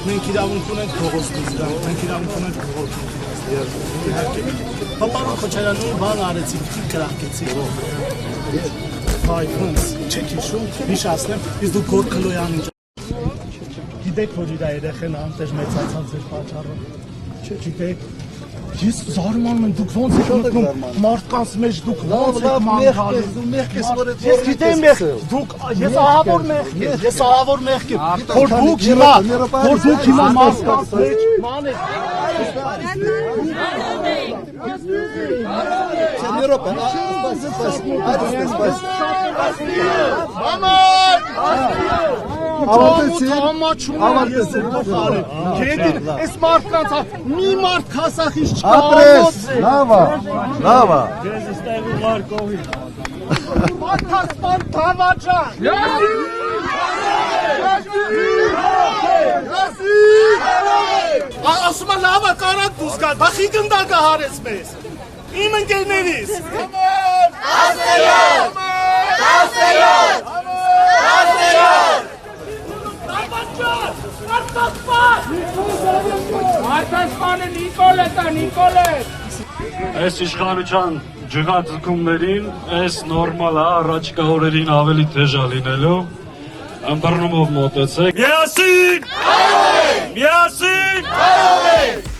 մենք իրավունք ունենք փողոց դուրս գանք, մենք իրավունք ունենք փողոց Պապարոն Քոչարյանի բան արեցի, քիչ կրակեցի։ Հայ ոնց, չեք հիշում, հիշացնեմ, իսկ դու Գորգ Քլոյանին գիտեք, որ իր երեխեն անտեղ մեծացած էր պատճառով։ Չգիտեք, ես զարմանում եմ, դուք ոնց եք մտնում մարդկանց մեջ, դուք ոնց եք մանգալում։ Ես գիտեմ դուք, ես ահավոր մեղք եմ, որ դուք հիմա մարդկանց մեջ ման եք։ Ես մարդկանց մի մարդ քասախից չկա Լավա Ես ստեղ ուղար կողի Մարդասպան թավաճան Ասում է լավա կարակ դուս գալ, բախի գնդակը հարեց մեզ Իմ ընկերներիս Արտասպանը Նիկոլ է Այս իշխանության ջղաձգումներին այս նորմալ է, առաջիկա օրերին ավելի թեժա լինելու ըմբռնումով մոտեցեք Միասին!